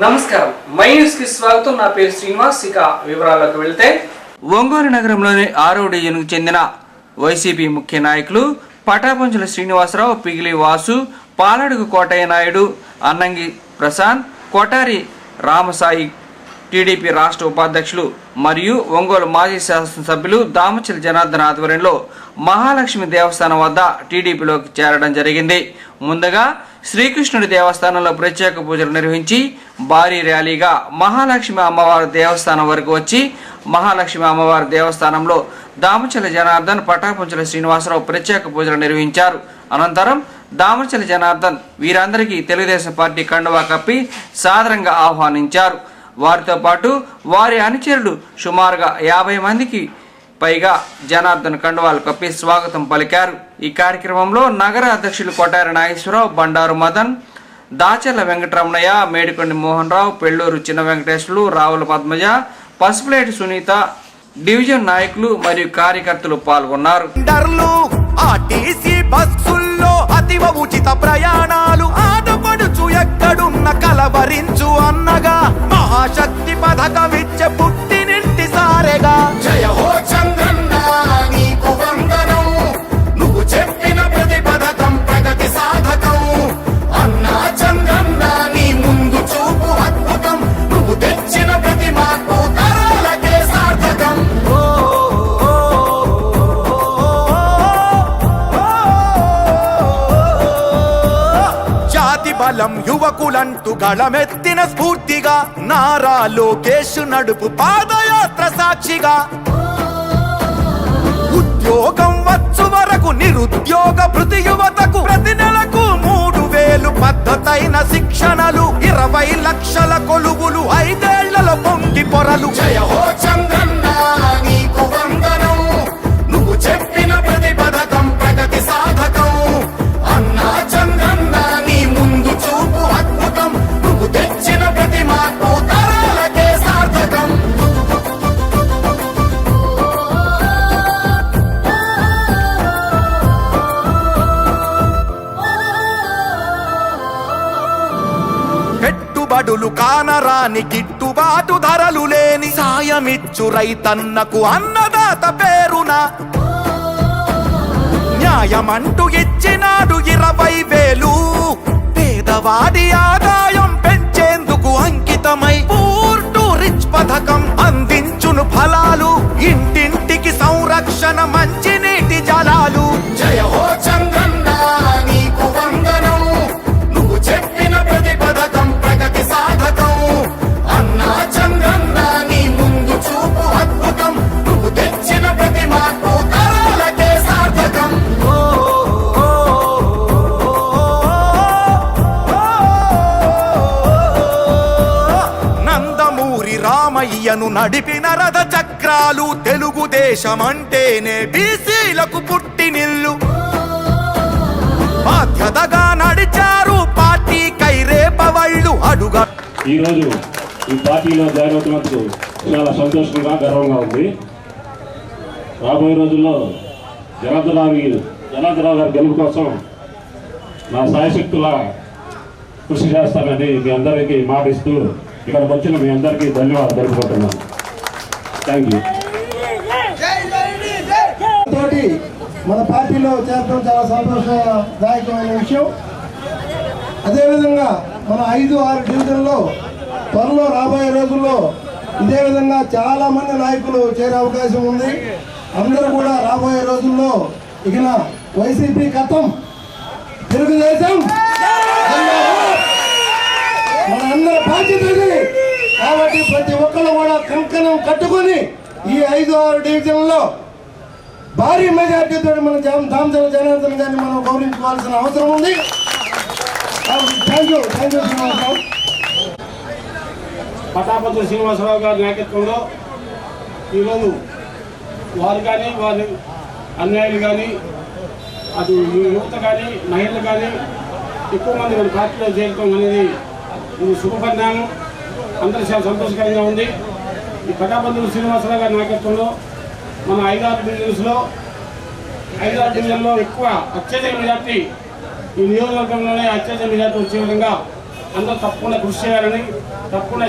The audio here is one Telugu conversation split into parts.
నమస్కారం, మై న్యూస్ కి స్వాగతం. నా పేరు శ్రీనివాస్. ఇక వివరాల్లోకి వెళ్తే, ఒంగోలు నగరంలోని 6వ డివిజన్కు చెందిన వైసీపీ ముఖ్య నాయకులు పటాపంచుల శ్రీనివాసరావు, పిగిలి వాసు, పాలడుగు కోటయ్య నాయుడు, అన్నంగి ప్రశాంత్, కొటారి రామసాయి, టీడీపీ రాష్ట్ర ఉపాధ్యక్షులు మరియు ఒంగోలు మాజీ శాసనసభ్యులు దామచల జనార్దన్ ఆధ్వర్యంలో మహాలక్ష్మి దేవస్థానం వద్ద టీడీపీలోకి చేరడం జరిగింది. ముందుగా శ్రీకృష్ణుడి దేవస్థానంలో ప్రత్యేక పూజలు నిర్వహించి భారీ ర్యాలీగా మహాలక్ష్మి అమ్మవారి దేవస్థానం వరకు వచ్చి మహాలక్ష్మి అమ్మవారి దేవస్థానంలో దామచల జనార్దన్, పటాపంచుల శ్రీనివాసరావు ప్రత్యేక పూజలు నిర్వహించారు. అనంతరం దామచల జనార్దన్ వీరందరికీ తెలుగుదేశం పార్టీ కండువా కప్పి సాదరంగా ఆహ్వానించారు. వారితో పాటు వారి అనుచరులు సుమారుగా 50 మందికి పైగా జనార్దన్ కండువాలు కప్పి స్వాగతం పలికారు. ఈ కార్యక్రమంలో నగర అధ్యక్షులు కొటారి నాగేశ్వరరావు, బండారు మదన్, దాచర్ల వెంకటరమణయ్య, మేడికొండి మోహన్ రావు, పెళ్లూరు చిన్న వెంకటేశ్వరులు, రావుల పద్మజ, పసుపులేటి సునీత, డివిజన్ నాయకులు మరియు కార్యకర్తలు పాల్గొన్నారు. ఉచిత ప్రయాణాలు ఆడపడుచు ఎక్కడున్న కలవరించు అన్నగా మహాశక్తి పథకమిచ్చే పుట్టినింటి సారెగా జయ హో చంద్రన్న నీకు వందనం, నువ్వు చెప్పిన ప్రతి పథకం ప్రగతి సాధకం. అన్నా చంద్రన్న నీ ముందు చూపు అద్భుతం, నువ్వు తెచ్చిన ప్రతి మార్పు తరాలకే సార్థకం. బలం యువకులంటూ గళమెత్తిన స్ఫూర్తిగా నారా లోకేష్ నడుపు పాదయాత్ర సాక్షిగా ఉద్యోగం వచ్చు వరకు నిరుద్యోగ భృతి యువతకు ప్రతి నెలకు 3000 పద్ధతైన శిక్షణలు 20 లక్షల కొలువులు 5 ఏళ్లలో పొంగి పొరలు. జయ హో చంద్రన్న నీకు వందనం, నువ్వు చెప్పిన ప్రతి పథకం ప్రగతి సాధకం. అన్నా చంద్రన్న నీ ముందు చూపు అద్భుతం, నువ్వు తెచ్చిన ప్రతి మార్పు తరాలకే సార్థకం. పెట్టుబడులు కానరాని గిట్టుబాటు ధరలు లేని సాయమిచ్చు రైతన్నకు అన్నదాత పేరున న్యాయమంటూ ఇచ్చినాడు 20,000. పేదవాడి ఆదాయం పెంచేందుకు అంకితమై పూర్ టు రిచ్ పథకం అందించును ఫలాలు, ఇంటింటికి సంరక్షణ మంచినీటి జలాలు. జయ హో చంద్రన్న నీకు వందనం, నువ్వు చెప్పిన ప్రతి పథకం ప్రగతి సాధకం. అన్నా చంద్రన్న నీ ముందు చూపు అద్భుతం, నువ్వు తెచ్చిన ప్రతి మార్పు తరాలకే సార్థకం. నందమూరి రామయ్యను నడిపిన రథ చక్రాలు, తెలుగుదేశం అంటేనే బీసీలకు పుట్టినిల్లు. బాధ్యతగా నడిచారు పార్టీ కైరేపవళ్ళు అడుగా. ఈరోజు ఈ పార్టీలో జాయిన్ అవుతున్నందుకు చాలా సంతోషంగా, గర్వంగా ఉంది. రాబోయే రోజుల్లో జనార్దనరావు గారి గెలుపు కోసం నా సాయశక్తులా కృషి చేస్తానని మీ అందరికీ మాటిస్తూ ఇక్కడికి వచ్చిన మీ అందరికీ ధన్యవాదాలు తెలుపుకుంటున్నాను. Thank you. తోటి మన పార్టీలో చేరడం చాలా సంతోషదాయకమైన విషయం. అదేవిధంగా మన 5-6 డివిజన్లో త్వరలో రాబోయే రోజుల్లో ఇదే విధంగా చాలా మంది నాయకులు చేరే అవకాశం ఉంది. అందరూ కూడా రాబోయే రోజుల్లో ఇక వైసీపీ కథం, తెలుగుదేశం మన అందరి బాధ్యత ఇది. కాబట్టి ప్రతి ఒక్కరు కూడా కంకణం కట్టుకొని ఈ 5-6 డివిజన్లో భారీ మెజార్టీతో మన దామచల జనార్దన్ గారిని మనం గౌరవించుకోవాల్సిన అవసరం ఉంది. Thank you Srinivasarao. పటాపంచుల శ్రీనివాసరావు గారి నాయకత్వంలో ఈరోజు వారు కానీ, వారి అన్యాయులు కానీ, అటు యువత కానీ, మహిళలు కానీ ఎక్కువ మంది మన పార్టీలో చేరటం అనేది ఇది శుభపరిణామం. అందరూ చాలా సంతోషకరంగా ఉంది. ఈ పటాపంచుల శ్రీనివాసరావు గారి నాయకత్వంలో మన 5-6 డివిజన్లో ఎక్కువ అత్యధిక మెజార్టీ, ఈ నియోజకవర్గంలోనే అత్యధిక మెజార్టీ వచ్చే విధంగా అందరూ తప్పకుండా కృషి చేయాలని, తప్పకుండా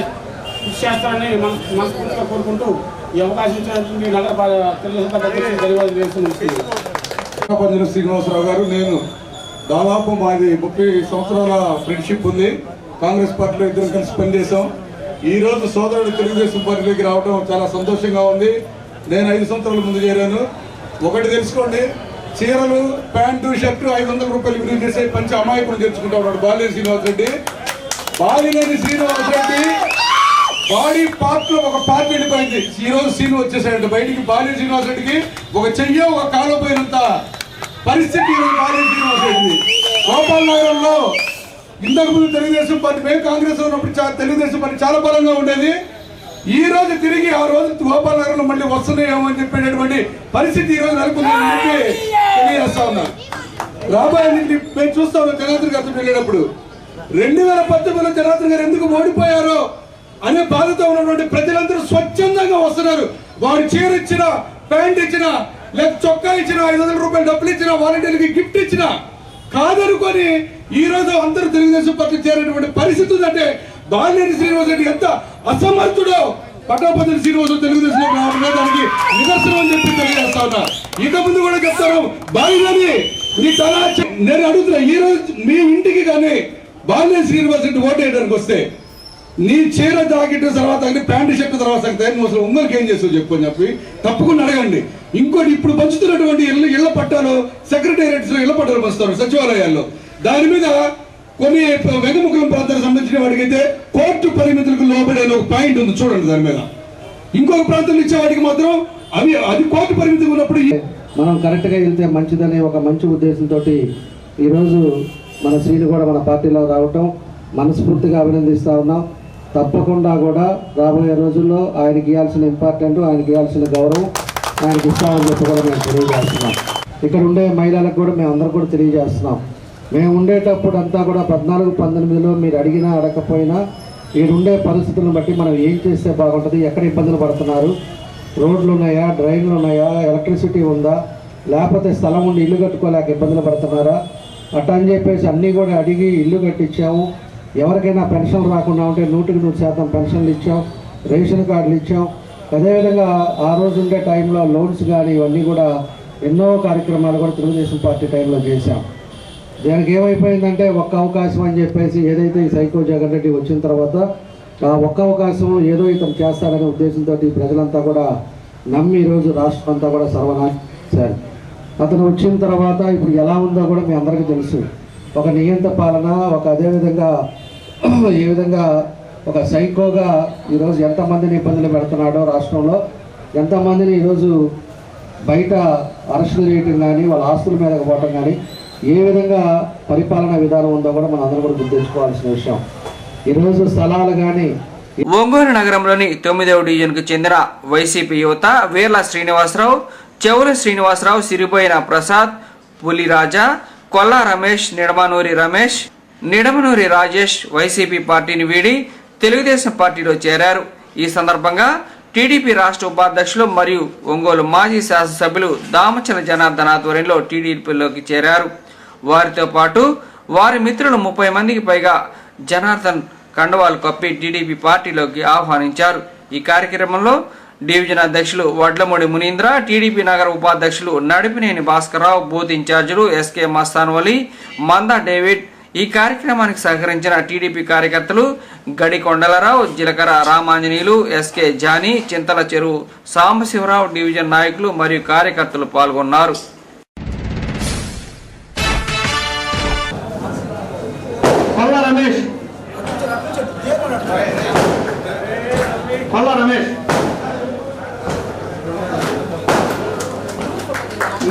కృషి చేస్తారని మనస్ఫూర్తిగా కోరుకుంటూ ఈ అవకాశం ఇచ్చినటువంటి నగర తెలుగుదేశం పార్టీ ధన్యవాదాలు పంజర శ్రీనివాసరావు గారు, నేను దాదాపు మాది 30 సంవత్సరాల ఫ్రెండ్షిప్ ఉంది. కాంగ్రెస్ పార్టీలో ఇద్దరు కలిసి పనిచేసాం. ఈరోజు సోదరుడు తెలుగుదేశం పార్టీలోకి రావడం చాలా సంతోషంగా ఉంది. నేను 5 సంవత్సరాల ముందు చేరాను. ఒకటి తెలుసుకోండి, చీరలు, ప్యాంటు, షర్టు 500 రూపాయలు విలువ చేసే పంచి అమాయకులు తెచ్చుకుంటా ఉన్నాడు బాలినేని శ్రీనివాసరెడ్డి. బాలినేని శ్రీనివాసరెడ్డి బాడీ పార్ట్ లో ఒక పార్ట్ వెళ్ళిపోయింది. ఈ రోజు సీన్ వచ్చేసాడు బయటికి. బాలినేని శ్రీనివాసరెడ్డికి ఒక చెయ్యో ఒక కాలు పోయినంత పరిస్థితి బాలినేని శ్రీనివాసరెడ్డి. గోపాల్ నగరంలో ఇంతకు ముందు తెలుగుదేశం పార్టీ, మేము కాంగ్రెస్ ఉన్నప్పుడు తెలుగుదేశం పార్టీ చాలా బలంగా ఉండేది. ఈ రోజు తిరిగి ఆ రోజు గోపాల్ నగరంలో మళ్ళీ వస్తున్నాయేమో అని చెప్పేటటువంటి పరిస్థితి ఈ రోజు నెలకొందని చెప్పి తెలియజేస్తా ఉన్నాను. రాబోయే మేము చూస్తా ఉన్నాం. జనార్దన్ గారితో వెళ్ళినప్పుడు 2019లో జనార్దన్ గారు ఎందుకు ఓడిపోయారో అనే బాధతో ఉన్నటువంటి ప్రజలందరూ స్వచ్ఛందంగా వస్తున్నారు. వారు చీర ఇచ్చినా, ప్యాంట్ ఇచ్చినా, లేక చొక్కా ఇచ్చినా, 500 రూపాయలు డబ్బులు ఇచ్చినా, వాలంటీర్లకి గిఫ్ట్ ఇచ్చినా కాదనుకొని ఈ రోజు అందరూ తెలుగుదేశం పార్టీ చేరేటువంటి పరిస్థితి ఉందంటే బాలినేని శ్రీనివాసరెడ్డి ఎంత అసమర్థుడో పట్టాపతి శ్రీనివాస తెలుగుదేశంలో రావడమే దానికి నిదర్శనం అని చెప్పి తెలియజేస్తా ఉన్నా. ఇంత ముందు కూడా చెప్తాను, బాలినేని నీ తల నేను అడుగుతున్నా, ఈ రోజు మీ ఇంటికి కానీ బాలినేని శ్రీనివాసరెడ్డి ఓటు వేయడానికి వస్తే నీ చీర జాకెట్ తర్వాత ప్యాంటు షర్ట్ తర్వాత అసలు ఉమ్మలకి ఏం చేస్తావు చెప్పు అని చెప్పి తప్పకుండా అడగండి. ఇంకోటి, ఇప్పుడు పంచుతున్నటువంటి ఇళ్ల పట్టాలు సెక్రటేరియట్స్ లో ఇళ్ల పట్టాలు పంచుతారు సచివాలయాల్లో. దాని మీద కొన్ని వెనుముఖం ప్రాంతానికి సంబంధించిన వాడికి అయితే కోర్టు పరిమితులకు లోబడే ఒక పాయింట్ ఉంది చూడండి. దాని మీద ఇంకొక ప్రాంతంలో ఇచ్చే వాడికి మాత్రం అది కోర్టు పరిమితి ఉన్నప్పుడు మనం కరెక్ట్గా వెళ్తే మంచిదనే ఒక మంచి ఉద్దేశంతో ఈరోజు మన శ్రీని కూడా మన పార్టీలో రావటం మనస్ఫూర్తిగా అభినందిస్తూ ఉన్నాం. తప్పకుండా కూడా రాబోయే రోజుల్లో ఆయనకి ఇవ్వాల్సిన ఇంపార్టెంట్, ఆయనకి ఇవ్వాల్సిన గౌరవం ఆయనకి ఇస్తామని చెప్పి కూడా మేము తెలియజేస్తున్నాం. ఇక్కడ ఉండే మహిళలకు కూడా మేము అందరూ కూడా తెలియజేస్తున్నాం. మేము ఉండేటప్పుడు అంతా కూడా 14-19లో మీరు అడిగినా అడగకపోయినా ఈడుండే పరిస్థితులను బట్టి మనం ఏం చేస్తే బాగుంటుంది, ఎక్కడ ఇబ్బందులు పడుతున్నారు, రోడ్లు ఉన్నాయా, డ్రైన్లు ఉన్నాయా, ఎలక్ట్రిసిటీ ఉందా, లేకపోతే స్థలం ఉండి ఇల్లు కట్టుకోలేక ఇబ్బందులు పడుతున్నారా, అట్లా అని చెప్పేసి అన్నీ కూడా అడిగి ఇల్లు కట్టించాము. ఎవరికైనా పెన్షన్లు రాకుండా ఉంటే 100% పెన్షన్లు ఇచ్చాం, రేషన్ కార్డులు ఇచ్చాం. అదేవిధంగా ఆ రోజు ఉండే టైంలో లోన్స్ కానీ ఇవన్నీ కూడా ఎన్నో కార్యక్రమాలు కూడా తెలుగుదేశం పార్టీ టైంలో చేశాం. దానికి ఏమైపోయిందంటే ఒక్క అవకాశం అని చెప్పేసి ఏదైతే ఈ సైకో జగన్ రెడ్డి వచ్చిన తర్వాత ఆ ఒక్క అవకాశం ఏదో ఇతను చేస్తాడనే ఉద్దేశంతో ప్రజలంతా కూడా నమ్మి ఈరోజు రాష్ట్రం అంతా కూడా సర్వనాశనం చేశారు. అతను వచ్చిన తర్వాత ఇప్పుడు ఎలా ఉందో కూడా మీ అందరికీ తెలుసు. ఒక నియంత పాలన, ఒక అదేవిధంగా ఏ విధంగా ఒక సైకోగా ఈరోజు ఎంతమందిని ఇబ్బందులు పెడుతున్నాడో రాష్ట్రంలో, ఎంతమందిని ఈరోజు బయట అరెస్టులు చేయటం కానీ వాళ్ళ ఆస్తుల మీదకి పోవటం కానీ ఏ విధంగా పరిపాలనా విధానం ఉందో కూడా మనం అందరూ కూడా గుర్తుంచుకోవాల్సిన విషయం. ఈరోజు స్థలాలు కానీ ఒంగోలు నగరంలోని 9వ డివిజన్కు చెందిన వైసీపీ యువత వీర్ల శ్రీనివాసరావు, చెవుల శ్రీనివాసరావు, సిరిపోయిన ప్రసాద్, పులిరాజా, కొల్లా రమేష్, నిడమనూరి రాజేష్ వైసీపీ పార్టీని వీడి తెలుగుదేశం పార్టీలో చేరారు. ఈ సందర్భంగా టీడీపీ రాష్ట్ర ఉపాధ్యక్షులు మరియు ఒంగోలు మాజీ శాసనసభ్యులు దామచల జనార్దన్ ఆధ్వర్యంలో టీడీపీలోకి చేరారు. వారితో పాటు వారి మిత్రులు 30 మందికి పైగా జనార్దన్ కండువాలు కప్పి టీడీపీ పార్టీలోకి ఆహ్వానించారు. ఈ కార్యక్రమంలో డివిజన్ అధ్యక్షులు వడ్లమూడి మునీంద్ర, టీడీపీ నగర ఉపాధ్యక్షులు నడిపినేని భాస్కర్రావు, బూత్ ఇన్ఛార్జీలు ఎస్కే మస్తాన్వలి, మందా డేవిడ్, ఈ కార్యక్రమానికి సహకరించిన టీడీపీ కార్యకర్తలు గడి కొండలరావు, జిలకర రామాంజనీయులు, ఎస్కే జానీ, చింతల చెరువు సాంబశివరావు, డివిజన్ నాయకులు మరియు కార్యకర్తలు పాల్గొన్నారు.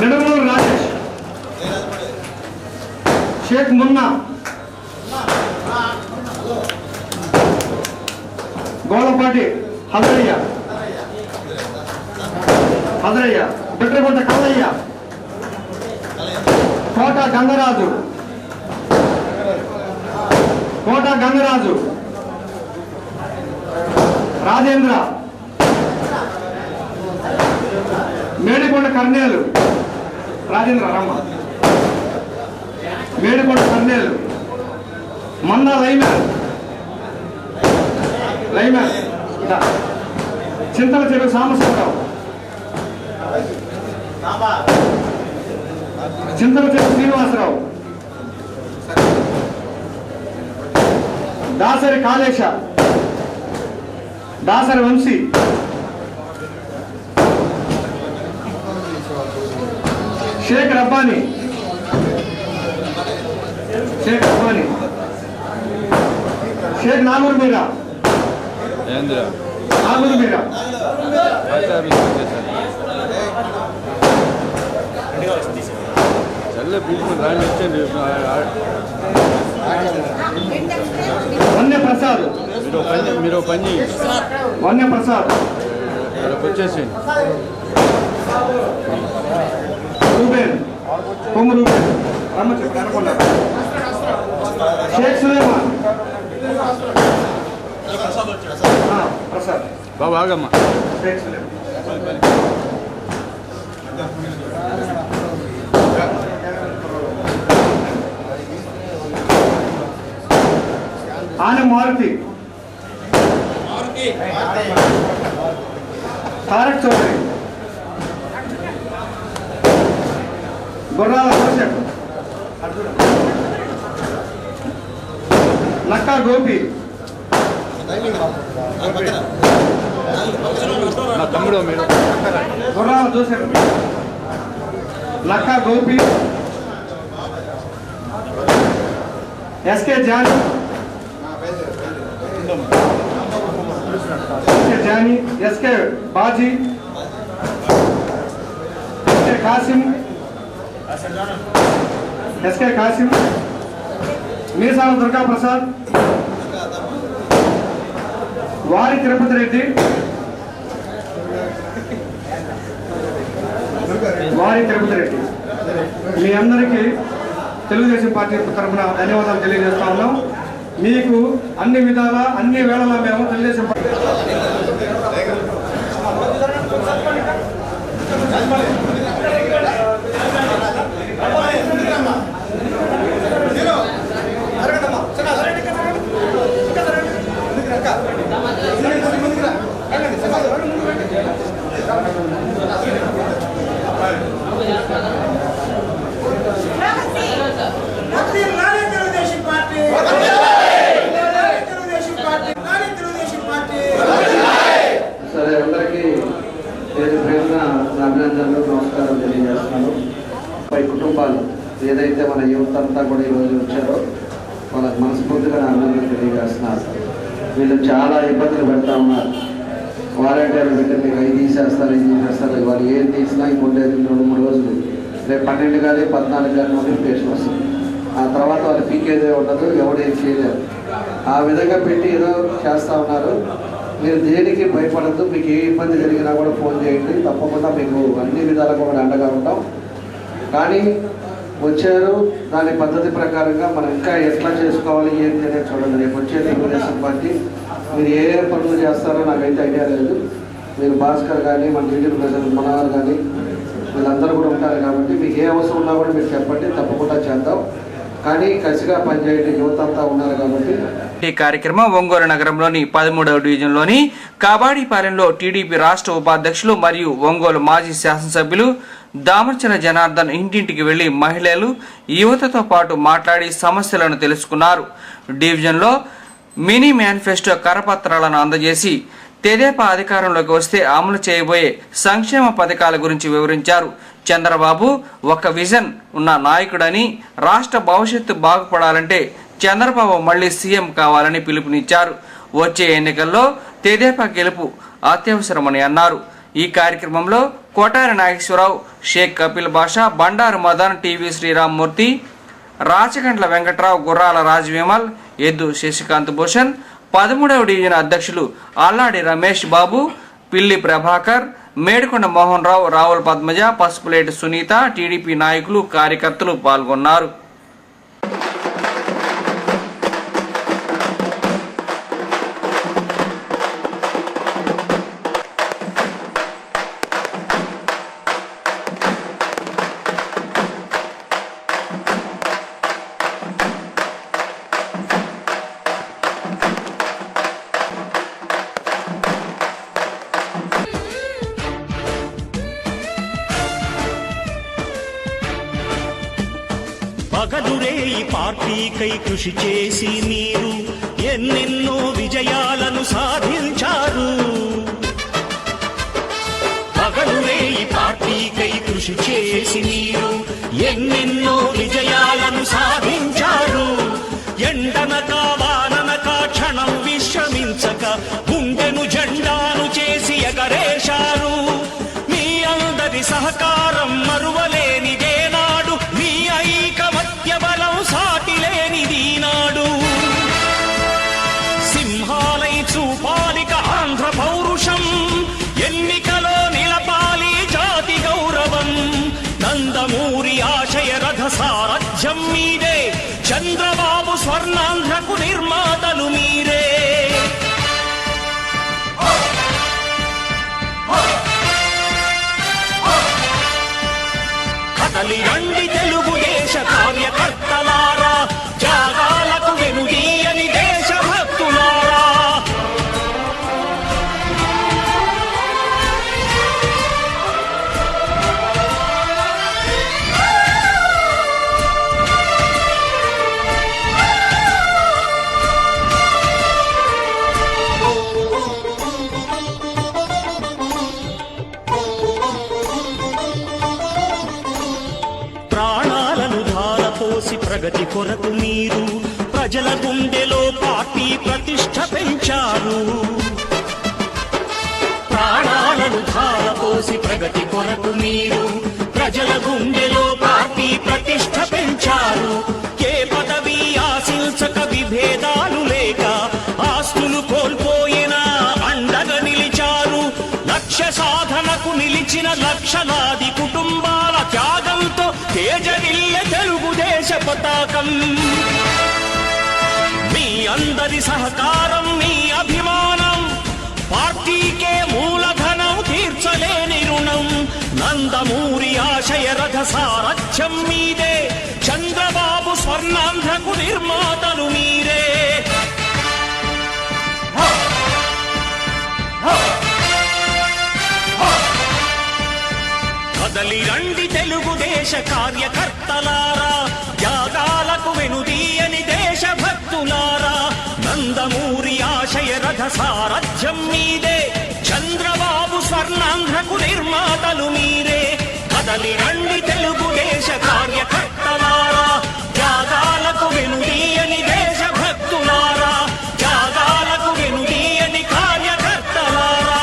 నిడమనూరి రాజేష్, షేక్ మున్నా, గోళపాటి హదరయ్య, బిట్రగుంట కల్లయ్య, కోట గంగరాజు, రాజేంద్ర, మేడికొండ కర్నేలు, మేడికొండ కర్నేలు, మందా లైమర్, లైమన్, చింతల చెరువు సాంబశివరావు, చింతల చెరువు శ్రీనివాసరావు, దాసరి కాళేశ, దాసరి వంశీ, షేక్ రబ్బానీ, షేక్ నాగూరు మీరా, నాగూరు మీరా, వన్య ప్రసాద్, వన్య ప్రసాద్, రూబేన్, కొమ్ము రూబేన్, షేక్ సులేమాన్, ప్రసాద్ బాబు ఆగమ్మ, షేక్ సులేమాన్, ఆన మారుతి, తారక్ చౌదరి, గుర్రాల జోసెఫ్, లక్కా గోపి, నా తమ్ముడు మీరు Gurrala Joseph, Lakka Gopi, SK Johnny, SK Baji, SK Kasim, Meesala Durga Prasad, వారి తిరుపతి రెడ్డి, మీ అందరికీ తెలుగుదేశం పార్టీ తరఫున ధన్యవాదాలు తెలియజేస్తా ఉన్నాం. మీకు అన్ని విధాలా అన్ని వేళలా మేము తెలుగుదేశం పార్టీ సరే, అందరికీ పేరు పేరున అభినందనలు, నమస్కారం తెలియజేస్తున్నాను. పై కుటుంబాలు ఏదైతే మన యువత అంతా కూడా ఈరోజు వచ్చారో వాళ్ళకి మనస్ఫూర్తిగా అభినందనలు తెలియజేస్తున్నారు. వీళ్ళు చాలా ఇబ్బందులు పెడతా ఉన్నారు. వాలంటీర్లు పెట్టి మీకు అవి తీసేస్తారు, ఇది తీసేస్తారు. వాళ్ళు ఏం తీసినా ఇంకొండేది 2-3 రోజులు, రేపు 12 కానీ 14 కానీ నోటిఫికేషన్ వస్తుంది. ఆ తర్వాత వాళ్ళు పీకేదే ఉండదు, ఎవడేం చేయలేరు. ఆ విధంగా పెట్టి ఏదో చేస్తూ ఉన్నారు. మీరు దేనికి భయపడద్దు. మీకు ఏ ఇబ్బంది జరిగినా కూడా ఫోన్ చేయండి, తప్పకుండా మీకు అన్ని విధాలుగా కూడా అండగా ఉంటాం. కానీ వచ్చారు, దాని పద్ధతి ప్రకారంగా మనం ఇంకా ఎట్లా చేసుకోవాలి ఏంటి అనేది చూడండి. రేపు వచ్చే తెలుగుదేశం పార్టీ మీరు ఏ పనులు చేస్తారో నాకైతే ఐడియా లేదు. మీరు భాస్కర్ కానీ మన టీడీపీ ప్రజలు మనవారు కానీ వీళ్ళందరూ కూడా ఉంటారు కాబట్టి మీకు ఏ అవసరం ఉన్నా కూడా మీరు చెప్పండి, తప్పకుండా చేద్దాం. కానీ కసిగా పనిచేయండి, యువత అంతా ఉన్నారు కాబట్టి. ఈ కార్యక్రమం ఒంగోలు నగరంలోని 13వ డివిజన్లోని కాబాడిపాలెంలో టీడీపీ రాష్ట్ర ఉపాధ్యక్షులు మరియు ఒంగోలు మాజీ శాసనసభ్యులు దామర్చన జనార్దన్ ఇంటింటికి వెళ్లి మహిళలు, యువతతో పాటు మాట్లాడి సమస్యలను తెలుసుకున్నారు. డివిజన్లో మినీ మేనిఫెస్టో కరపత్రాలను అందజేసి తెదేపా అధికారంలోకి వస్తే అమలు చేయబోయే సంక్షేమ పథకాల గురించి వివరించారు. చంద్రబాబు ఒక విజన్ ఉన్న నాయకుడని, రాష్ట్ర భవిష్యత్తు బాగుపడాలంటే చంద్రబాబు మళ్లీ సీఎం కావాలని పిలుపునిచ్చారు. వచ్చే ఎన్నికల్లో తెదేపా గెలుపు అత్యవసరమని అన్నారు. ఈ కార్యక్రమంలో కోటారి నాగేశ్వరరావు, షేక్ కపిల్ బాషా, బండారు మదన్, టీవీ శ్రీరామ్మూర్తి, రాచగండ్ల వెంకట్రావు, గుర్రాల రాజవిమల్, ఎద్దు శశికాంత్ భూషణ్, 13వ డివిజన్ అధ్యక్షులు అల్లాడి రమేష్ బాబు, పిల్లి ప్రభాకర్, మేడికొండ మోహన్ రావు, రావుల పద్మజ, పసుపులేటి సునీత, టీడీపీ నాయకులు, కార్యకర్తలు పాల్గొన్నారు. పగలురేయి పార్టీకై కృషి చేసి మీరు ఎన్నెన్నో విజయాలను సాధించారు. పగలురేయి పార్టీకై కృషి చేసి మీరు ఎన్నెన్నో విజయాలను సాధించారు. ఎండనక వాననక క్షణం విశ్రమించక గుండెను జెండాను చేసి ఎగరేశారు. మీ అందరి సహకారం మరువలేనిదే నాడు, మీ ఐకమత్య బలం సాటిలేనిది నాడు. సింహాలై చూపాలిక ఆంధ్ర పౌరుషం, ఎన్నికలో నిలపాలి జాతి గౌరవం. నందమూరి ఆశయ రథ సారథ్యం మీదే, చంద్రబాబు స్వర్ణాంధ్రకు నిర్మాతలు మీరే. కదలి రండి తెలుగుదేశ కార్యకర్తలారా, త్యాగాలకు వెనుదీయని దేశభక్తులారా. ప్రగతి కొరకు మీరు ప్రజల గుండెలో పార్టీ ప్రతిష్ఠ పెంచారు. ప్రాణాలను ధారపోసి ప్రగతి కొరకు మీరు ప్రజల గుండెలో పార్టీ ప్రతిష్ఠ పెంచారు. ఏ పదవి ఆశించక విభేదాలు లేక ఆస్తులు కోల్పోయినా అండగా నిలిచారు. లక్ష్య సాధనకు నిలిచిన లక్షలాది కుటుంబాల త్యాగంతో తేజరిల్లె తెలుగుదేశ పతాకం. మీ అందరి సహకారం, మీ అభిమానం పార్టీకే మూలధనం, తీర్చలేని రుణం. నందమూరి ఆశయ రథ సారథ్యం మీదే, చంద్రబాబు స్వర్ణాంధ్రకు నిర్మాతలు మీరే. కదలి రండి తెలుగుదేశ కార్యకర్తలారా, త్యాగాలకు వెనుదీయని దేశభక్తులారా. నందమూరి ఆశయ రథ సారథ్యం మీదే, చంద్రబాబు స్వర్ణాంధ్రకు నిర్మాతలు మీరే. కదలి రండి తెలుగుదేశ కార్యకర్తలారా, త్యాగాలకు వెనుదీయని దేశభక్తులారా. త్యాగాలకు వెనుదీయని కార్యకర్తలారా.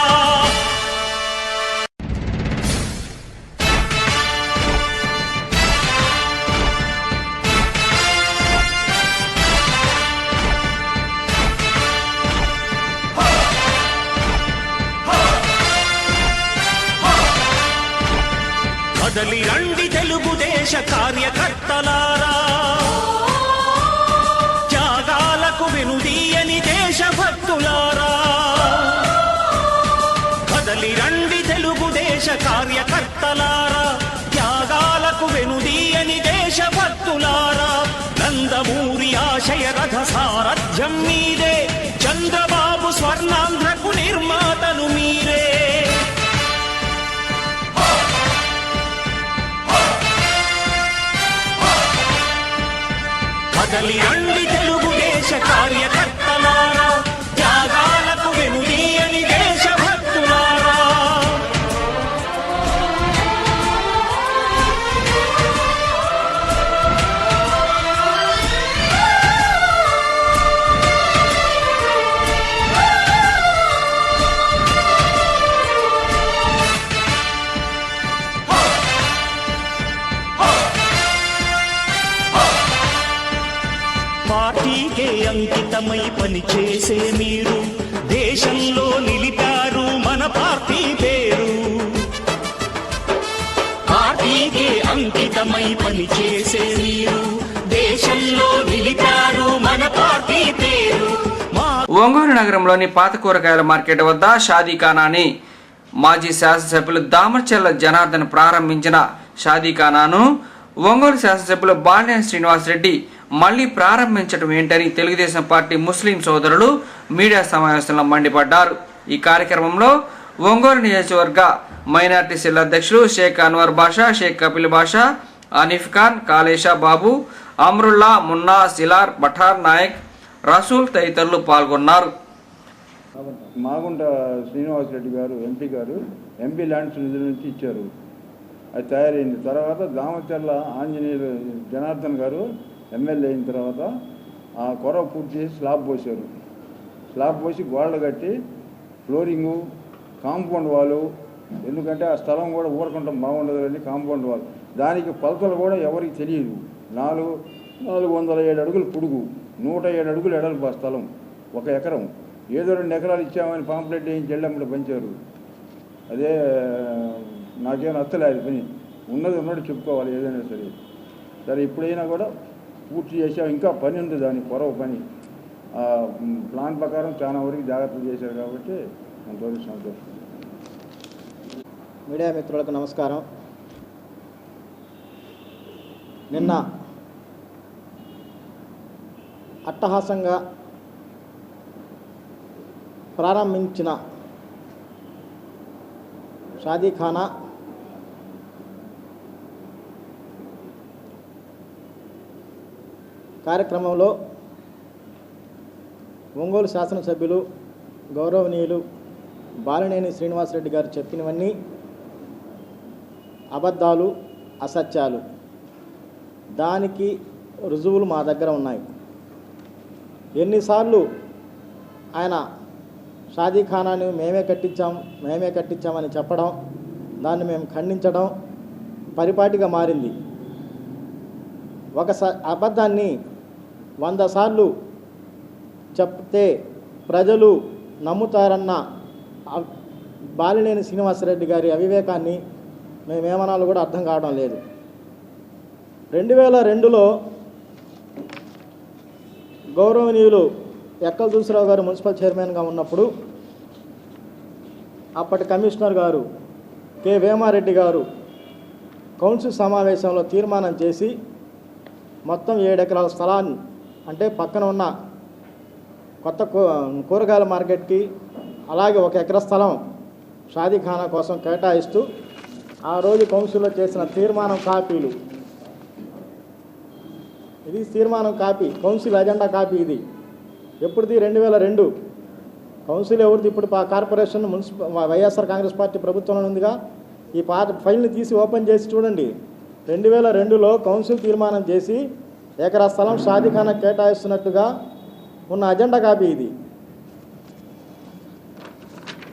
కదలి రండి తెలుగుదేశ కార్యకర్తలారా, త్యాగాలకు వెనుదీయని దేశభక్తులారా. కదలి రండి తెలుగుదేశ కార్యకర్తలారా, త్యాగాలకు వెనుదీయని దేశభక్తులారా. నందమూరి ఆశయ రథ సారథ్యం మీదే, చంద్రబాబు స్వర్ణాంధ్రకు నిర్మాతలు మీరే. కదలి రండి తెలుగుదేశ కార్యకర్తలారా, త్యాగాలకు వెనుదీయని దేశభక్తులారా. పార్టీకే అంకితమై పనిచేసే మీరు దేశంలో నిలిపారు మన పార్టీ పేరు. పార్టీకే అంకితమై పనిచేసే మీరు దేశంలో నిలిపారు మన పార్టీ పేరు. ఒంగోలు నగరంలోని పాత కూరగాయల మార్కెట్ వద్ద షాదీఖానాని మాజీ శాసనసభ్యులు దామర్చెల్ల జనార్దన్ ప్రారంభించిన షాదీఖానాను ఒంగోలు శాసనసభ్యులు బాలినేని శ్రీనివాసరెడ్డి మళ్లీ ప్రారంభించడం ఏంటని తెలుగుదేశం పార్టీ ముస్లిం సోదరులు మీడియా సమావేశంలో మండిపడ్డారు. ఈ కార్యక్రమంలో ఒంగోలు నియోజకవర్గ మైనార్టీ సెల్ అధ్యక్షులు షేక్ అన్వర్ బాషా, షేక్ కపిల్ బాషా, ఆనిఫ్ ఖాన్, కాళేషా బాబు, అమ్రుల్లా, మున్నా, సిలార్, బఠార్ నాయక్, రసూల్ తదితరులు పాల్గొన్నారు. మాగుంట శ్రీనివాసరెడ్డి గారు ఎంపీ గారు ఎంపీ ల్యాండ్స్ నిధుల నుంచి ఇచ్చారు. అది తయారైంది. తర్వాత దామచర్ల ఆంజనేయులు జనార్దన్ గారు ఎమ్మెల్యే అయిన తర్వాత ఆ కొరవ పూర్తి చేసి స్లాబ్ పోసారు. స్లాబ్ పోసి గోడలు కట్టి ఫ్లోరింగు, కాంపౌండ్ వాళ్ళు, ఎందుకంటే ఆ స్థలం కూడా ఊరకుంటాం బాగుండదు కాంపౌండ్ వాళ్ళు. దానికి కొలతలు కూడా ఎవరికి తెలియదు. 407 అడుగులు పొడుగు, 107 అడుగులు ఎడల్పు ఆ స్థలం, 1 ఎకరం. ఏదో 2 ఎకరాలు ఇచ్చామని పాంప్లెట్ వేయించి ఎల్లమ్మడి పంచారు. అదే నాకేం నచ్చలేదు పని. ఉన్నట్టు చెప్పుకోవాలి ఏదైనా సరే. సరే ఇప్పుడైనా కూడా పూర్తి చేసాం. ఇంకా పని ఉంది, దాని కొరవ పని. ప్లాన్ ప్రకారం చాలా వరకు జాగ్రత్తలు చేశారు కాబట్టి అంతవరకు సంతోషం. మీడియా మిత్రులకు నమస్కారం. నిన్న అట్టహాసంగా ప్రారంభించిన షాదీఖానా కార్యక్రమంలో ఒంగోలు శాసనసభ్యులు గౌరవనీయులు బాలినేని శ్రీనివాసరెడ్డి గారు చెప్పినవన్నీ అబద్ధాలు, అసత్యాలు. దానికి రుజువులు మా దగ్గర ఉన్నాయి. ఎన్నిసార్లు ఆయన షాదీఖానాని మేమే కట్టించామని చెప్పడం, దాన్ని మేము ఖండించడం పరిపాటిగా మారింది. ఒక అబద్ధాన్ని 100 సార్లు చెప్తే ప్రజలు నమ్ముతారన్న బాలినేని శ్రీనివాసరెడ్డి గారి అవివేకాన్ని మేమేమనాలో కూడా అర్థం కావడం లేదు. 2002లో గౌరవనీయులు ఎక్కల దూసరావు గారు మున్సిపల్ చైర్మన్గా ఉన్నప్పుడు అప్పటి కమిషనర్ గారు కె వేమారెడ్డి గారు కౌన్సిల్ సమావేశంలో తీర్మానం చేసి మొత్తం 7 ఎకరాల స్థలాన్ని, అంటే పక్కన ఉన్న కొత్త కూరగాయల మార్కెట్కి అలాగే 1 ఎకరా స్థలం షాదీఖానా కోసం కేటాయిస్తూ ఆ రోజు కౌన్సిల్లో చేసిన తీర్మానం కాపీలు. ఇది తీర్మానం కాపీ, కౌన్సిల్ అజెండా కాపీ. ఇది ఎప్పుడుది? 2002. కౌన్సిల్ ఎవరిది? ఇప్పుడు కార్పొరేషన్ వైఎస్ఆర్ కాంగ్రెస్ పార్టీ ప్రభుత్వంలో ఉందిగా. ఈ ఫైల్ని తీసి ఓపెన్ చేసి చూడండి. 2002లో కౌన్సిల్ తీర్మానం చేసి ఎకరా స్థలం షాదీఖానా కేటాయిస్తున్నట్టుగా ఉన్న అజెండా కాపీ ఇది.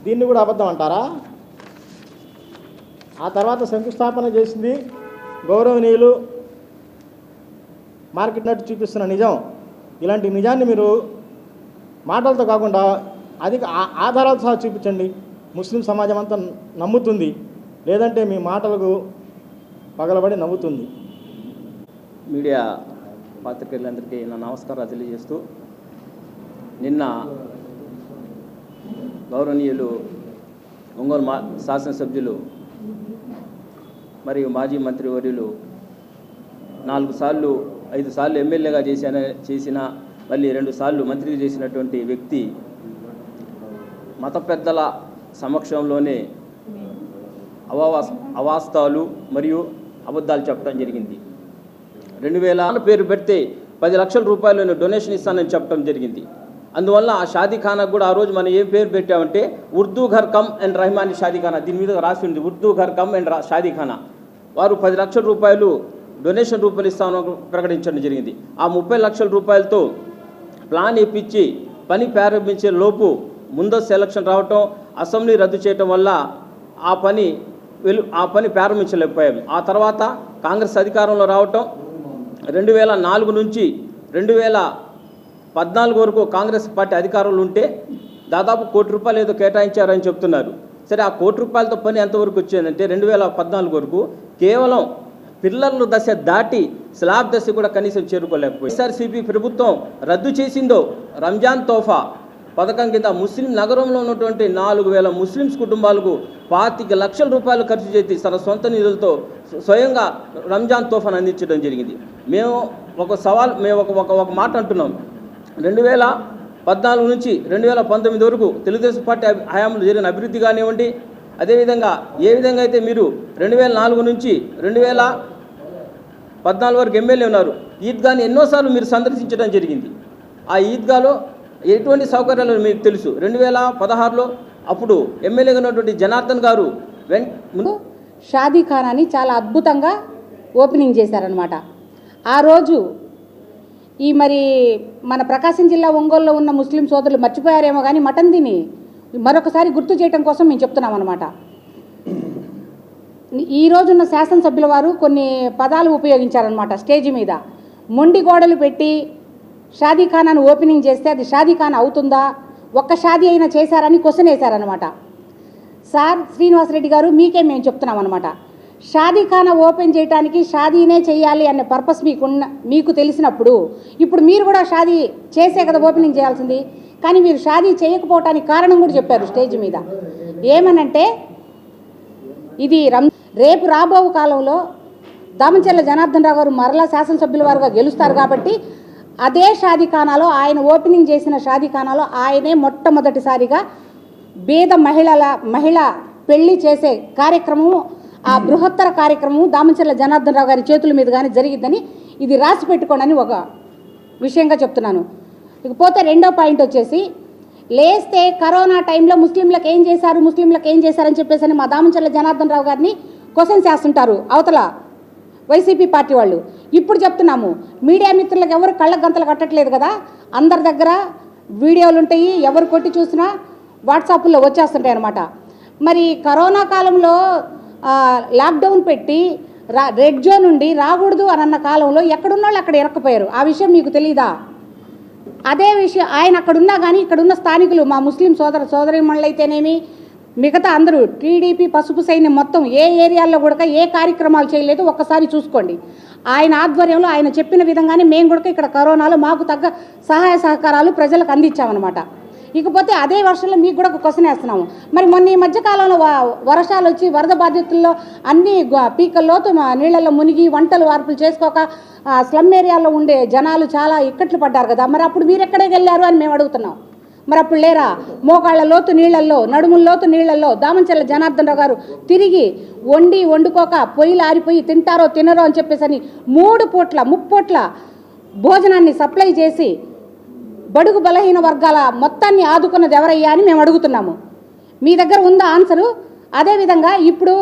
దీన్ని కూడా అబద్ధం అంటారా? ఆ తర్వాత శంకుస్థాపన చేసింది గౌరవనీయులు మార్కెట్ నట్టు చూపిస్తున్న నిజం. ఇలాంటి నిజాన్ని మీరు మాటలతో కాకుండా ఆధారాలతో సహా చూపించండి. ముస్లిం సమాజం అంతా నమ్ముతుంది, లేదంటే మీ మాటలకు పగలబడి నవ్వుతుంది. మీడియా పాత్రికేయులందరికీ నా నమస్కారాలు తెలియజేస్తూ, నిన్న గౌరవనీయులు ఒంగోలు శాసనసభ్యులు మరియు మాజీ మంత్రివర్యులు 4 సార్లు 5 సార్లు ఎమ్మెల్యేగా చేసిన మళ్ళీ 2 సార్లు మంత్రిగా చేసినటువంటి వ్యక్తి మత పెద్దల సమక్షంలోనే అవాస్తవాలు మరియు అబద్ధాలు చెప్పడం జరిగింది. 2000 పేరు పెడితే 10 లక్షల రూపాయలు డొనేషన్ ఇస్తానని చెప్పడం జరిగింది. అందువల్ల ఆ షాదీఖానా కూడా ఆ రోజు మనం ఏం పేరు పెట్టామంటే ఉర్దూ ఘర్ కమ్ అండ్ రహమానీ షాదీఖానా, దీని మీద రాసి ఉంది ఉర్దూ ఘర్ కమ్ అండ్ షాదీఖానా. వారు 10 లక్షల రూపాయలు డొనేషన్ రూపాయలు ఇస్తామని ప్రకటించడం జరిగింది. ఆ 30 లక్షల రూపాయలతో ప్లాన్ ఇప్పించి పని ప్రారంభించే లోపు ముందస్తు ఎలక్షన్ రావటం, అసెంబ్లీ రద్దు చేయటం వల్ల ఆ పని ప్రారంభించలేకపోయాము. ఆ తర్వాత కాంగ్రెస్ అధికారంలో రావటం, 2004 నుంచి 2014 వరకు కాంగ్రెస్ పార్టీ అధికారంలో ఉంటే దాదాపు ₹1 కోటి ఏదో కేటాయించారని చెప్తున్నారు. సరే, ఆ ₹1 కోటితో పని ఎంతవరకు వచ్చిందంటే 2014 వరకు కేవలం పిల్లర్ల దశ దాటి స్లాబ్ దశ కూడా కనీసం చేరుకోలేకపోయింది. వైఎస్ఆర్సీపీ ప్రభుత్వం రద్దు చేసిందో రంజాన్ తోఫా పథకం కింద ముస్లిం నగరంలో ఉన్నటువంటి 4000 ముస్లిమ్స్ కుటుంబాలకు 25 లక్షల రూపాయలు ఖర్చు చేసి తన సొంత నిధులతో స్వయంగా రంజాన్ తోఫాను అందించడం జరిగింది. మేము ఒక మాట అంటున్నాం. 2014 నుంచి 2019 వరకు తెలుగుదేశం పార్టీ హయాంలో జరిగిన అభివృద్ధి కానివ్వండి, అదేవిధంగా ఏ విధంగా అయితే మీరు 2004 నుంచి 2014 వరకు ఎమ్మెల్యే ఉన్నారు, ఈద్గాని ఎన్నోసార్లు మీరు సందర్శించడం జరిగింది. ఆ ఈద్గాలో ఎటువంటి సౌకర్యాలు మీకు తెలుసు. 2016లో అప్పుడు ఎమ్మెల్యేగా ఉన్నటువంటి జనార్దన్ గారు షాదీ ఖానాని చాలా అద్భుతంగా ఓపెనింగ్ చేశారనమాట. ఆ రోజు ఈ మరి మన ప్రకాశం జిల్లా ఒంగోలులో ఉన్న ముస్లిం సోదరులు మర్చిపోయారేమో కానీ మటన్ తిని మరొకసారి గుర్తు చేయడం కోసం మేము చెప్తున్నాం అనమాట. ఈ రోజున్న శాసనసభ్యుల వారు కొన్ని పదాలు ఉపయోగించారనమాట స్టేజ్ మీద. మొండి గోడలు పెట్టి షాదీ ఖానాను ఓపెనింగ్ చేస్తే అది షాదీ ఖానా అవుతుందా, ఒక్క షాదీ అయినా చేశారని క్వశ్చన్ వేశారనమాట. సార్ శ్రీనివాసరెడ్డి గారు మీకే మేము చెప్తున్నాం అనమాట. షాదీ ఖానా ఓపెన్ చేయడానికి షాదీనే చేయాలి అనే పర్పస్ మీకు తెలిసినప్పుడు ఇప్పుడు మీరు కూడా షాదీ చేసే కదా ఓపెనింగ్ చేయాల్సింది. కానీ మీరు షాదీ చేయకపోవటానికి కారణం కూడా చెప్పారు స్టేజ్ మీద. ఏమనంటే ఇది రేపు రాబో కాలంలో దామచర్ల జనార్దన్ రావు గారు మరలా శాసనసభ్యుల వారుగా గెలుస్తారు కాబట్టి అదే షాదీ ఖానాలో ఆయన ఓపెనింగ్ చేసిన షాదీ ఖానాలో ఆయనే మొట్టమొదటిసారిగా బీద మహిళ పెళ్లి చేసే కార్యక్రమం, ఆ బృహత్తర కార్యక్రమం దామచర్ల జనార్దన్ రావు గారి చేతుల మీద కానీ జరిగిద్దని ఇది రాసి పెట్టుకోండి ఒక విషయంగా చెప్తున్నాను. ఇకపోతే రెండో పాయింట్ వచ్చేసి లేస్తే కరోనా టైంలో ముస్లింలకు ఏం చేశారని చెప్పేసి మా దామచర్ల జనార్దన్ రావు గారిని క్వశ్చన్స్ చేస్తుంటారు అవతల వైసీపీ పార్టీ వాళ్ళు. ఇప్పుడు చెప్తున్నాము, మీడియా మిత్రులకు ఎవరు కళ్ళ గంతలు కట్టట్లేదు కదా, అందరి దగ్గర వీడియోలు ఉంటాయి, ఎవరు కొట్టి చూసినా వాట్సాప్లో వచ్చేస్తుంటాయి అన్నమాట. మరి కరోనా కాలంలో లాక్డౌన్ పెట్టి రెడ్ జోన్ నుండి రాకూడదు అని అన్న కాలంలో ఎక్కడున్న వాళ్ళు అక్కడ ఇరక్కపోయారు. ఆ విషయం మీకు తెలీదా? అదే విషయం ఆయన అక్కడున్నా కానీ ఇక్కడున్న స్థానికులు మా ముస్లిం సోదరీమణులు అయితేనేమి మిగతా అందరూ టీడీపీ పసుపు సైన్యం మొత్తం ఏ ఏరియాల్లో కూడా ఏ కార్యక్రమాలు చేయలేదు ఒక్కసారి చూసుకోండి. ఆయన ఆధ్వర్యంలో ఆయన చెప్పిన విధంగానే మేము కూడా ఇక్కడ కరోనాలో మాకు తగ్గ సహాయ సహకారాలు ప్రజలకు అందించామన్నమాట. ఇకపోతే అదే వర్షంలో మీకు కూడా ఒక క్వశ్చన్ వేస్తున్నాము. మరి మొన్న ఈ మధ్యకాలంలో వర్షాలు వచ్చి వరద బాధితుల్లో అన్ని పీకల్లోతు నీళ్ళల్లో మునిగి వంటలు వార్పులు చేసుకోక స్లమ్ ఏరియాలో ఉండే జనాలు చాలా ఇక్కట్లు పడ్డారు కదా, మరి అప్పుడు మీరు ఎక్కడికి వెళ్ళారు అని మేము అడుగుతున్నాం. మరి అప్పుడు లేరా? మోకాళ్ళ లోతు నీళ్లల్లో, నడుముల లోతు నీళ్లల్లో దామచర్ల జనార్దన్ రావు గారు తిరిగి వండుకోక పొయ్యిలు ఆరిపోయి తింటారో తినరో అని చెప్పేసి 3 పూట్ల 3 పూట్ల భోజనాన్ని సప్లై చేసి బడుగు బలహీన వర్గాల మొత్తాన్ని ఆదుకున్నది ఎవరయ్యా అని మేము అడుగుతున్నాము. మీ దగ్గర ఉందా ఆన్సరు? అదేవిధంగా ఇప్పుడు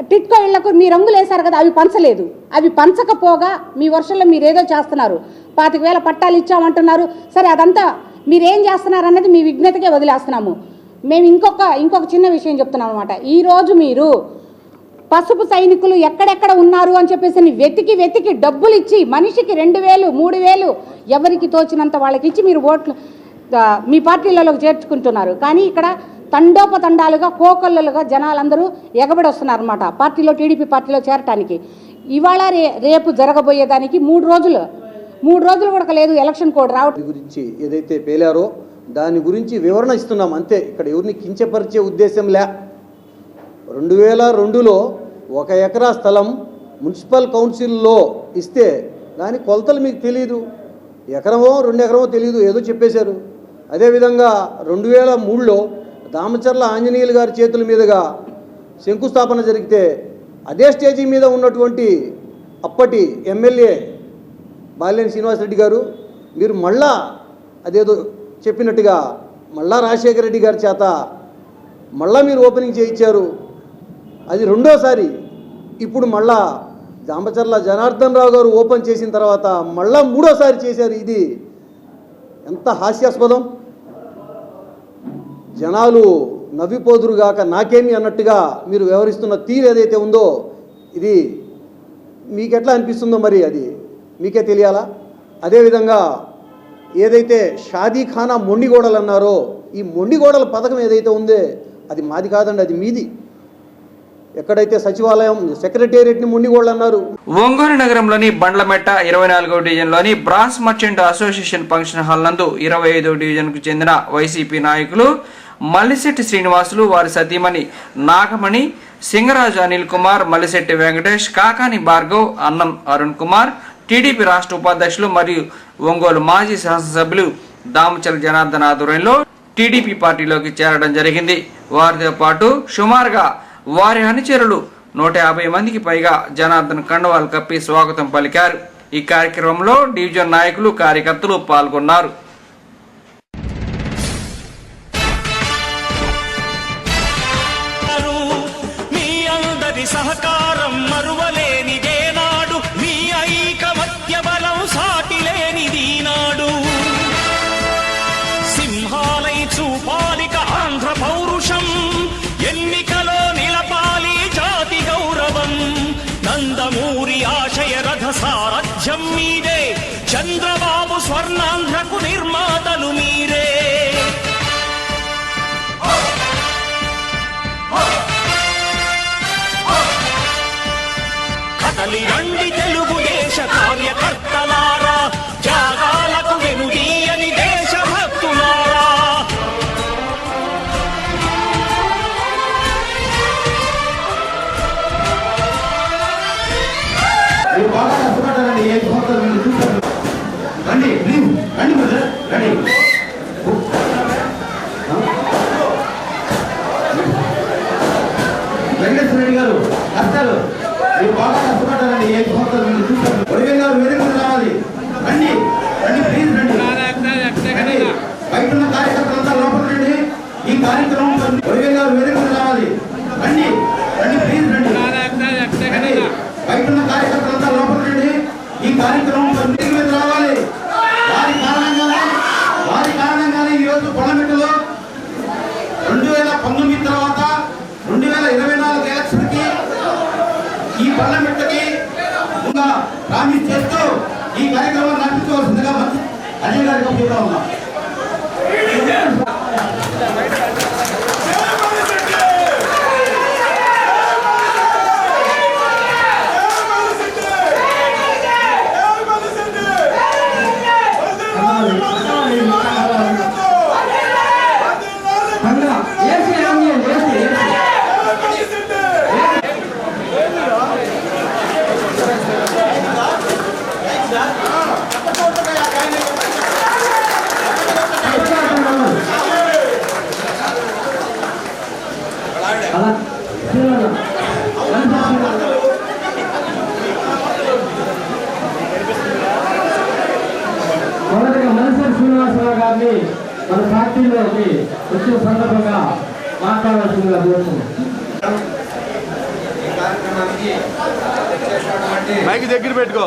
టిట్కో ఇళ్లకు మీ రంగులు వేశారు కదా, అవి పంచలేదు. అవి పంచకపోగా మీ వర్షంలో మీరు ఏదో చేస్తున్నారు. 25,000 పట్టాలు ఇచ్చామంటున్నారు. సరే, అదంతా మీరేం చేస్తున్నారు అన్నది మీ విజ్ఞతకే వదిలేస్తున్నాము. మేము ఇంకొక చిన్న విషయం చెప్తున్నాం అనమాట. ఈరోజు మీరు పసుపు సైనికులు ఎక్కడెక్కడ ఉన్నారు అని చెప్పేసి వెతికి డబ్బులు ఇచ్చి మనిషికి 2,000 3,000 ఎవరికి తోచినంత వాళ్ళకి ఇచ్చి మీరు ఓట్లు మీ పార్టీలలోకి చేర్చుకుంటున్నారు. కానీ ఇక్కడ తండోపతండాలుగా కోకొల్లలుగా జనాలందరూ ఎగబడి వస్తున్నారు అనమాట పార్టీలో, టీడీపీ పార్టీలో చేరటానికి. ఇవాళ రేపు జరగబోయేదానికి 3 రోజులు కూడా లేదు ఎలక్షన్ కోడ్ రావడం గురించి ఏదైతే పేలారో దాని గురించి వివరణ ఇస్తున్నాం అంతే. ఇక్కడ ఎవరిని కించపరిచే ఉద్దేశం లే. 2002లో 1 ఎకరా స్థలం మున్సిపల్ కౌన్సిల్లో ఇస్తే దాని కొలతలు మీకు తెలియదు, ఎకరమో 2 ఎకరమో తెలియదు, ఏదో చెప్పేశారు. అదేవిధంగా 2003లో దామచర్ల ఆంజనేయులు గారి చేతుల మీదుగా శంకుస్థాపన జరిగితే అదే స్టేజీ మీద ఉన్నటువంటి అప్పటి ఎమ్మెల్యే బాలినేని శ్రీనివాసరెడ్డి గారు మీరు మళ్ళా అదేదో చెప్పినట్టుగా మళ్ళా రాజశేఖర రెడ్డి గారి చేత మళ్ళా మీరు ఓపెనింగ్ చేయించారు. అది రెండోసారి. ఇప్పుడు మళ్ళా దామచర్ల జనార్దన్ రావు గారు ఓపెన్ చేసిన తర్వాత మళ్ళా 3వ చేశారు. ఇది ఎంత హాస్యాస్పదం! జనాలు నవ్విపోదురుగాక నాకేమి అన్నట్టుగా మీరు వ్యవహరిస్తున్న తీరు ఏదైతే ఉందో ఇది మీకెట్లా అనిపిస్తుందో మరి అది మీకే తెలియాలా. అదేవిధంగా ఏదైతే షాదీఖానా మొండిగోడలు అన్నారో ఈ మొండిగోడల పథకం ఏదైతే ఉందో అది మాది కాదండి, అది మీది. ఎక్కడైతే సచివాలయం సెక్రటేరియట్ని మొండిగోడలు అన్నారు. ఒంగోలు నగరంలోని బండ్లమెట్ట 24వ డివిజన్లోని brass merchant association function hall నందు 25వ డివిజన్కు చెందిన వైసీపీ నాయకులు మల్లిశెట్టి శ్రీనివాసులు, వారి సతీమణి నాగమణి, సింగరాజు అనిల్ కుమార్, మల్లిశెట్టి వెంకటేష్, కాకాని భార్గవ్, అన్నం అరుణ్ కుమార్, టీడీపీ రాష్ట్ర ఉపాధ్యక్షులు మరియు ఒంగోలు మాజీ శాసనసభ్యులు దామచర్ల జనార్దన్ ఆధ్వర్యంలో టీడీపీ పార్టీలోకి చేరడం జరిగింది. వారితో పాటు సుమారుగా వారి అనుచరులు 150 మందికి పైగా జనార్దన్ కండువాలు కప్పి స్వాగతం పలికారు. ఈ కార్యక్రమంలో డివిజన్ నాయకులు కార్యకర్తలు పాల్గొన్నారు. సహకారం మరువలేనిదే నాడు, మీ ఐకమత్య బలం సాటిలేనిది నాడు. సింహాలై చూపాలిక ఆంధ్ర పౌరుషం, ఎన్నికలో నిలపాలి జాతి గౌరవం. నందమూరి ఆశయ రథ సారథ్యం మీదే, చంద్రబాబు స్వర్ణాంధ్రకు నిర్మాతలు మీరే. రండి తెలుగుదేశ కార్యకర్తలారా, త్యాగాలకు వెనుదీయని దేశభక్తులారా. రండి రండి రండి. వెంకటేశ్వర రెడ్డి గారు కష్టాలు మీరు బాగా కష్టపడ్డారండి. ఏ సంవత్సరం మీరు చూస్తారు. ఒడివే గారు వేదిక మీద రావాలి. రండి రండి ప్లీజ్ రండి. బయట ఉన్న కార్యకర్తలంతా లోపల రండి. ఈ కార్యక్రమం ఒడివే గారు వేదిక మీద రావాలి. రండి రండి ప్లీజ్ రండి. బయట ఉన్న కార్యకర్తలంతా లోపల రండి. ఈ కార్యక్రమం వేదిక మీద రావాలి. వారి కారణంగానే ఈరోజు పార్లమెంటులో 2019 తర్వాత 2024 ఎలక్షన్ కి ఈ పార్లమెంట్ కి ప్రామిస్ చేస్తూ ఈ కార్యక్రమాన్ని నడిపించవలసిందిగా అజయ్ గారికి చెప్తా ఉన్నా. మొదటగా మల్సర్ శ్రీనివాసరావు గారిని మన పార్టీలోకి వచ్చిన సందర్భంగా మాట్లాడాల్సిందిగా కోరుతున్నాం. మైక్ దగ్గర పెట్టుకో.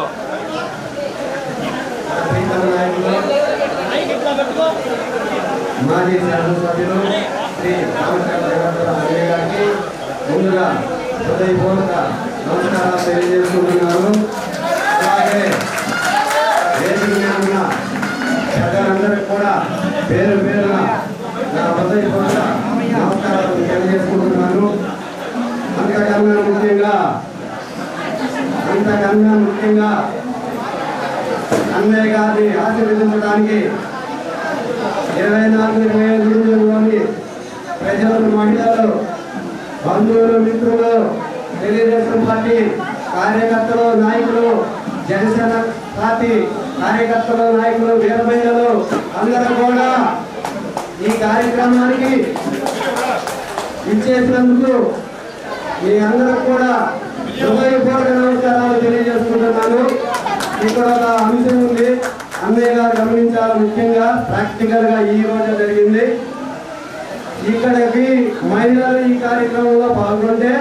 మాజీ శాసనసభ్యులు శ్రీ రామచంద్ర గారికి ముందుగా హృదయపూర్వక నమస్కారాలు తెలియజేసుకుంటున్నాను. అలాగే పెద్దలందరికీ కూడా పేరు పేరున నా హృదయపూర్వక నమస్కారాలు తెలియజేసుకుంటున్నాను. అంతకన్నా ముఖ్యంగా అన్నయ్య గారిని ఆశీర్వదించడానికి 24-25 రోజుల్లోని ప్రజలు, మహిళలు, బంధువులు, మిత్రులు, తెలుగుదేశం పార్టీ కార్యకర్తలు, నాయకులు, జనసేన పార్టీ కార్యకర్తలు, నాయకులు, వీరమహిళలు అందరూ కూడా ఈ కార్యక్రమానికి ఇచ్చేసినందుకు మీ అందరూ కూడా హృదయపూర్వక నమస్కారాలు తెలియజేసుకుంటున్నాను. ఇక్కడ ఒక అంశం ఉంది, అన్నయ్య గారు గమనించాలి. ముఖ్యంగా ప్రాక్టికల్ గా ఈ రోజు జరిగింది. ఇక్కడికి మహిళలు ఈ కార్యక్రమంలో పాల్గొంటే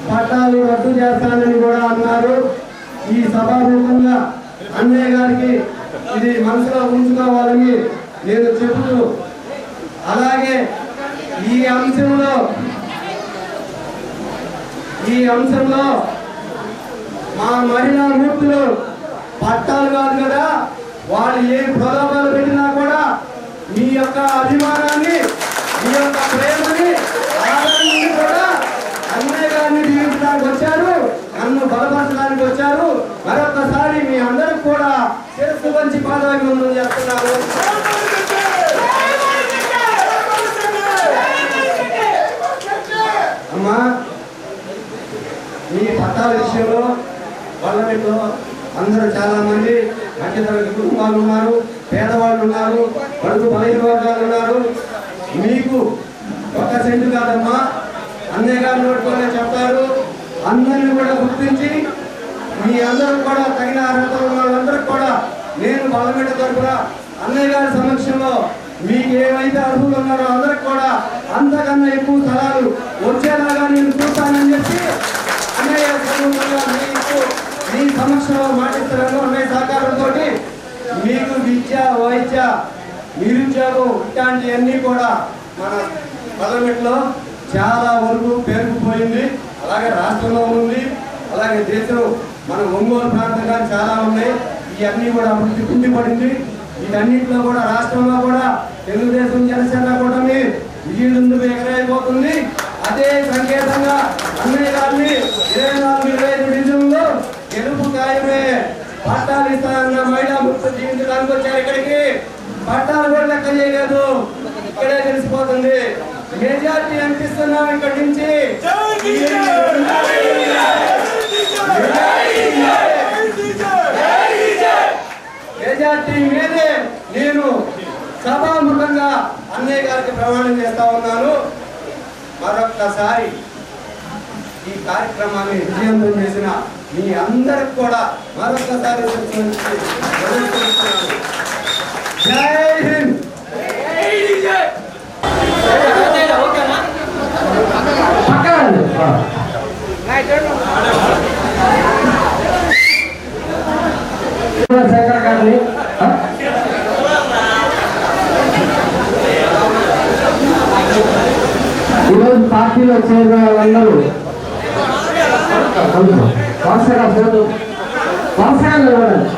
పట్టాలు రద్దు చేస్తానని కూడా అన్నారు. ఈ సభాముఖంగా అన్నయ్య గారికి ఇది మనసులో ఉంచుకోవాలని నేను చెబుతూ, అలాగే ఈ అంశంలో మా మహిళా మూర్తులు పట్టాలు కాదు కదా, వాళ్ళు ఏ ప్రలోభాలు పెట్టినా కూడా మీ యొక్క అభిమానాన్ని, మీ యొక్క ప్రేమని, ఆదరణని కూడా అన్నయ్య గారిని దీవించడానికి వచ్చారు, నన్ను బలపరచడానికి వచ్చారు. మరొకసారి మీ అందరికి కూడా శిరస్సు వంచి పాదాభివందనం చేస్తున్నారు. అమ్మా, మీ పట్టాల విషయంలో పార్లమెంట్లో అందరూ చాలా మంది మధ్యతరగతి కుటుంబాలు ఉన్నారు, పేదవాళ్ళు ఉన్నారు, బడుగు బలహీన వర్గాలు ఉన్నారు. మీకు 1 సెంటు కాదమ్మా, అన్నయ్య గారు నోటుతోనే చెప్తారు. అందరినీ కూడా గుర్తించి మీ అందరూ కూడా తగిన అర్హత ఉన్న వాళ్ళందరూ కూడా నేను పార్లమెంట్ తరఫున అన్నయ్య గారి సమక్షంలో మీకు ఏమైతే అర్హులు ఉన్నారో అందరికి కూడా అంతకన్నా ఎక్కువ స్థలాలు వచ్చేలాగా నేను చూస్తానని చెప్పి అన్నయ్య మీ సమక్షంలో మాటిస్తున్నాను. అన్నయ్య సహకారంతో మీకు విద్య, వైద్య, నిరుద్యోగం ఇట్లాంటివన్నీ కూడా మన పార్లమెంట్లో చాలా వరకు పేరుకుపోయింది. అలాగే రాష్ట్రంలో ఉంది, అలాగే దేశం మన ఒంగోలు ప్రాంతంగా చాలా ఉన్నాయి. ఇవన్నీ కూడా అభివృద్ధి కుండిపడింది. వీటన్నింటిలో కూడా రాష్ట్రంలో కూడా తెలుగుదేశం జనసేన కూటమి విజయదుందుకు ఎగరైపోతుంది. అదే సంకేతంగా అన్నయ్య గారిని 24-25 డివిజన్లో గెలుపు ఖాయమే. పట్టాలు ఇస్తానన్న మహిళా ముక్త జీవించడానికి వచ్చారు. ఇక్కడికి పట్టాలు కూడా లెక్క చేయలేదు, ఇక్కడే తెలిసిపోతుంది. మెజార్టీ అనిపిస్తున్నాం ఇక్కడి నుంచి. మెజార్టీ మీదే నేను సభాముఖంగా అన్నయ్య గారికి ప్రమాణం చేస్తా ఉన్నాను. మరొక్కసారి ఈ కార్యక్రమాన్ని విజయవంతం చేసిన మీ అందరికి కూడా మరొక్కసారి జై హింద్. శేఖర్ గారిని ఈరోజు పార్టీలో చేరిన వాళ్ళందరూ వరుసగా ఫోటో వరుసగా నిలబడండి.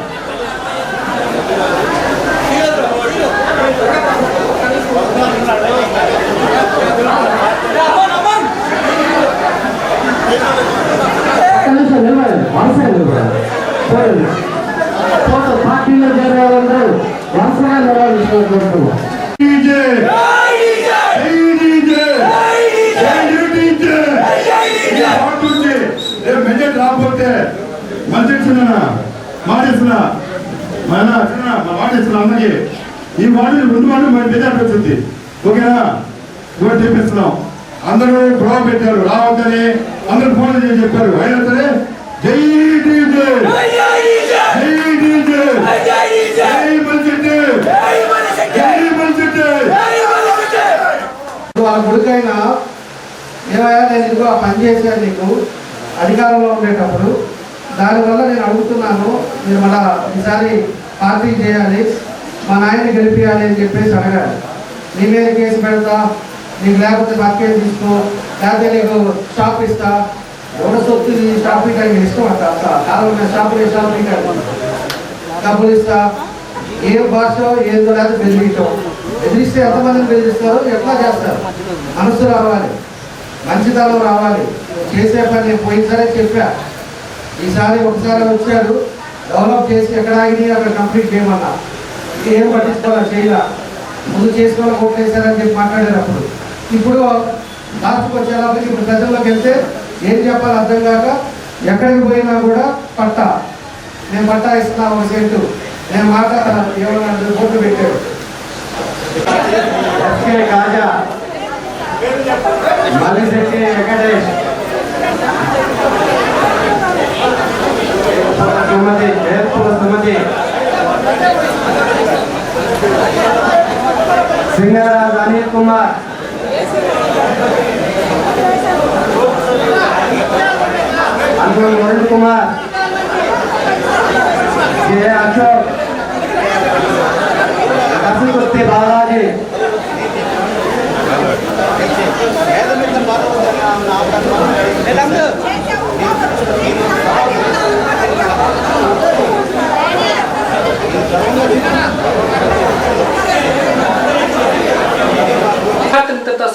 ఒక్క నిమిషం నిలబడండి, వరుసగా నిలబడండి. ఫోటో పార్టీలో చేరిన వాళ్ళందరూ వరుసగా నిలబడించుకుంటున్నారు. మెజార్టీ రాకపోతే మంచి మాటిస్తున్నా అందరికి ఈ వార్డు ముందు వార్డు మరి మెజార్టీ వచ్చింది. ఓకేనా? ఓటు తెప్పిస్తున్నాం. అందరూ గొడవ పెట్టారు రావద్దని, అందరూ ఫోన్లు చేసి చెప్పారు. అయినా సరే జై డీజే, జై డీజే, జై మల్చెట్టి, జై మల్చెట్టి. వాళ్ళ కొడుకైనా ఏమయ్యా నేను ఇదిగో పని చేశాను నీకు అధికారంలో ఉండేటప్పుడు, దానివల్ల నేను అడుగుతున్నాను మీరు మళ్ళా ఈసారి పార్టీ చేయాలి, మా నాయన్ని గెలిపించాలి అని చెప్పేసి అడగాలి. నీ మీద కేసు పెడతా, నీకు లేకపోతే పక్కేసి తీసుకో, లేకపోతే నీకు షాప్ ఇస్తా, ఎవడ సొత్తు షాపింగ్ అని ఇష్టం అంట. కాలం షాపింగ్ డబ్బులు ఇస్తా, ఏ భాష ఏదో లేకపోతే బెదిరించడం. బెదిరిస్తే ఎంతమందిని బెదిరిస్తారు, ఎట్లా చేస్తారు? మనసు రావాలి, మంచితనం రావాలి. చేసే పని నేను పోయినసారే చెప్పా, ఈసారి ఒకసారి వచ్చాడు డెవలప్ చేసి ఎక్కడ ఆగినాయి అక్కడ కంప్లీట్ చేయమన్నా. ఏం పట్టించుకోవాలి చేయాల, ముందు చేసుకోవాలి కొట్టేశారని చెప్పి మాట్లాడేటప్పుడు. ఇప్పుడు లాస్ట్కి వచ్చేలాగా ఇప్పుడు ప్రజల్లోకి వెళ్తే ఏం చెప్పాలి అర్థం కాక ఎక్కడికి పోయినా కూడా పట్టా, నేను పట్టా ఇస్తున్నా ఒక సెంటు, నేను మాట ఏమన్నా బోర్డు పెట్టాడు. కాజా మల్లిశెట్టి వెంకటేష్, సుమతి, సింగరాజ్ అనిల్ కుమార్, అన్నం వరుణ్ కుమార్, కే అశోక్, కసుకుర్తి బాలాజీ,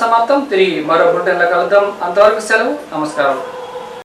సమాప్తం. తిరిగి మరో బులెటిన్లో కలుద్దాం. అంతవరకు సెలవు. నమస్కారం.